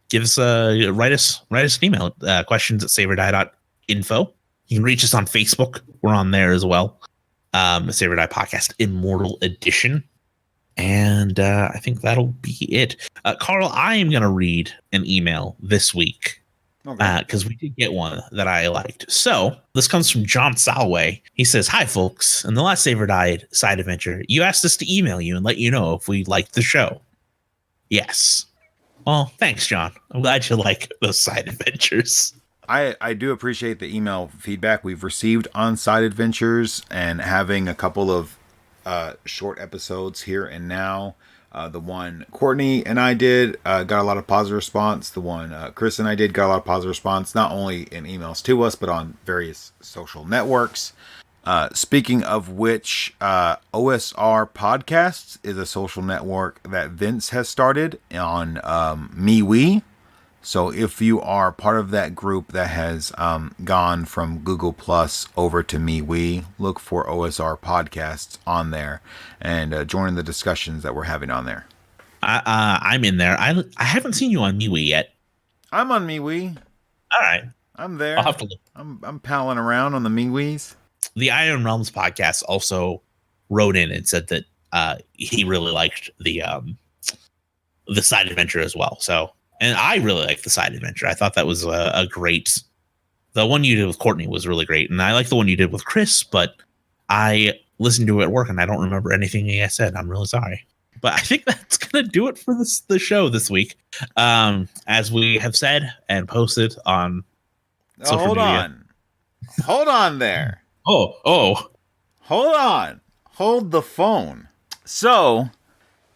give us write us an email, questions@savordie.info. You can reach us on Facebook. We're on there as well. Save or Die Podcast Immortal Edition. And I think that'll be it. Carl, I am going to read an email this week because we did get one that I liked. So this comes from John Salway. He says, "Hi, folks. In the last Save or Die side adventure, you asked us to email you and let you know if we liked the show." Yes. Well, thanks, John. I'm glad you like those side adventures. I do appreciate the email feedback we've received on side adventures and having a couple of short episodes here and now. The one Courtney and I did got a lot of positive response. The one Chris and I did got a lot of positive response, not only in emails to us, but on various social networks. Speaking of which, OSR Podcasts is a social network that Vince has started on MeWe. So if you are part of that group that has gone from Google Plus over to MeWe, look for OSR Podcasts on there and join the discussions that we're having on there. I'm in there. I haven't seen you on MeWe yet. I'm on MeWe. All right. I'm there. I'll have to look. I'm palling around on the MeWes. The Iron Realms podcast also wrote in and said that he really liked the side adventure as well. So. And I really like the side adventure. I thought that was a great. The one you did with Courtney was really great, and I like the one you did with Chris. But I listened to it at work, and I don't remember anything you guys said. I'm really sorry. But I think that's gonna do it for the show this week. As we have said and posted on social media. Hold on there. Oh. Hold on. Hold the phone. So,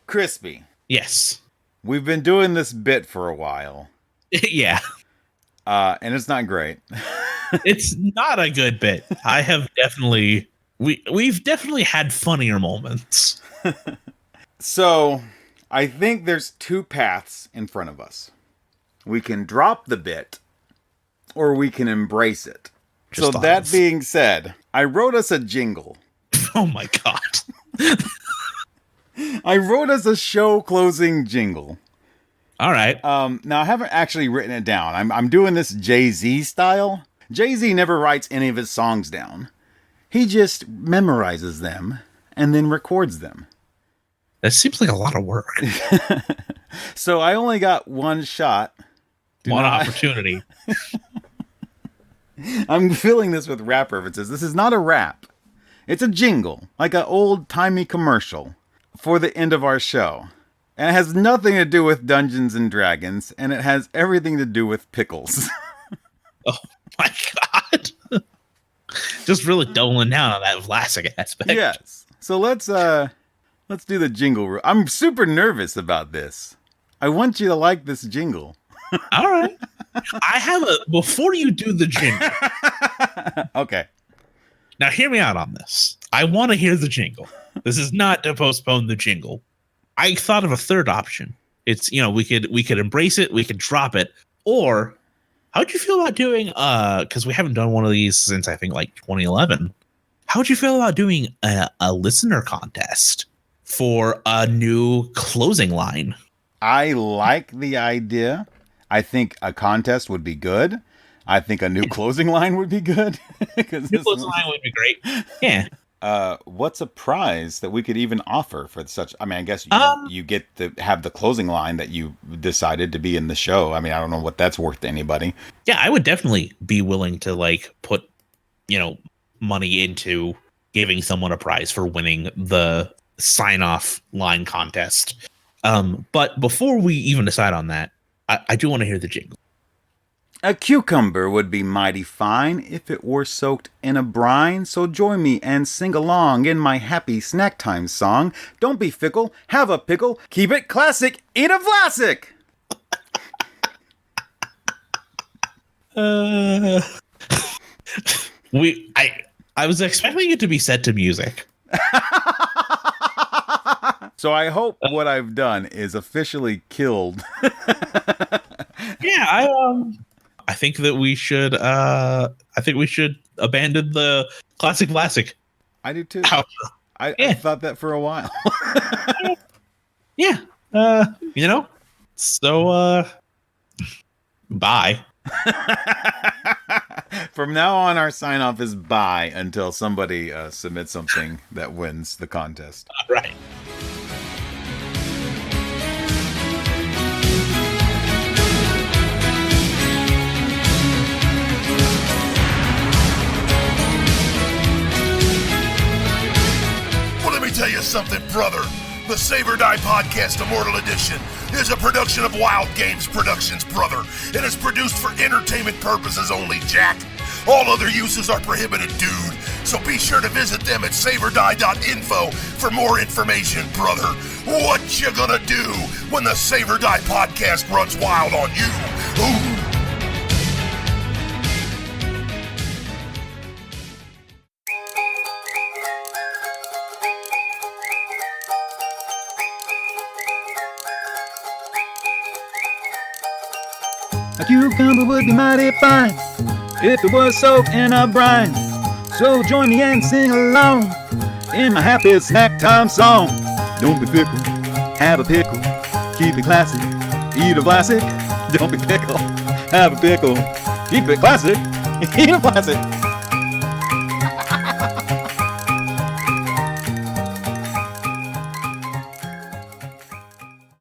Crispy. Yes. We've been doing this bit for a while. Yeah. And it's not great. It's not a good bit. I have definitely we've definitely had funnier moments. So, I think there's two paths in front of us. We can drop the bit, or we can embrace it. Just so that being said, I wrote us a jingle. Oh my god. I wrote us a show closing jingle. All right. Now I haven't actually written it down. I'm doing this Jay-Z style. Jay-Z never writes any of his songs down. He just memorizes them and then records them. That seems like a lot of work. So I only got one shot. One opportunity. I'm filling this with rap references. This is not a rap. It's a jingle, like an old-timey commercial for the end of our show. And it has nothing to do with Dungeons and Dragons, and it has everything to do with pickles. Oh my god. Just really doubling down on that Vlasic aspect. Yes. So let's do the jingle. I'm super nervous about this. I want you to like this jingle. All right. Before you do the jingle. Okay. Now hear me out on this. I want to hear the jingle. This is not to postpone the jingle. I thought of a third option. It's, we could embrace it, we could drop it, or how'd you feel about doing because we haven't done one of these since I think like 2011. How'd you feel about doing a listener contest for a new closing line? I like the idea. I think a contest would be good. I think a new closing line would be good. New closing line would be great. Yeah. What's a prize that we could even offer for such? I mean, I guess you get to have the closing line that you decided to be in the show. I mean, I don't know what that's worth to anybody. Yeah, I would definitely be willing to put, money into giving someone a prize for winning the sign-off line contest. But before we even decide on that, I do want to hear the jingle. A cucumber would be mighty fine if it were soaked in a brine, so join me and sing along in my happy snack time song. Don't be fickle, have a pickle, keep it classic, eat a Vlasic! I was expecting it to be set to music. So I hope what I've done is officially killed. Yeah, I think that we should abandon the classic Vlasic. I do too. Outro. I thought that for a while. Yeah. So bye. From now on, our sign off is bye until somebody submits something that wins the contest. All right. Well, let me tell you something, brother. The Save or Die Podcast Immortal Edition is a production of Wild Games Productions, brother. It is produced for entertainment purposes only, Jack. All other uses are prohibited, dude. So be sure to visit them at saveordie.info for more information, brother. What you gonna do when the Save or Die Podcast runs wild on you? Ooh. A cucumber would be mighty fine if it was soaked in a brine. So join me and sing along in my happy snack time song. Don't be fickle, have a pickle, keep it classy, eat a Vlasic. Don't be fickle, have a pickle, keep it classy, eat a Vlasic.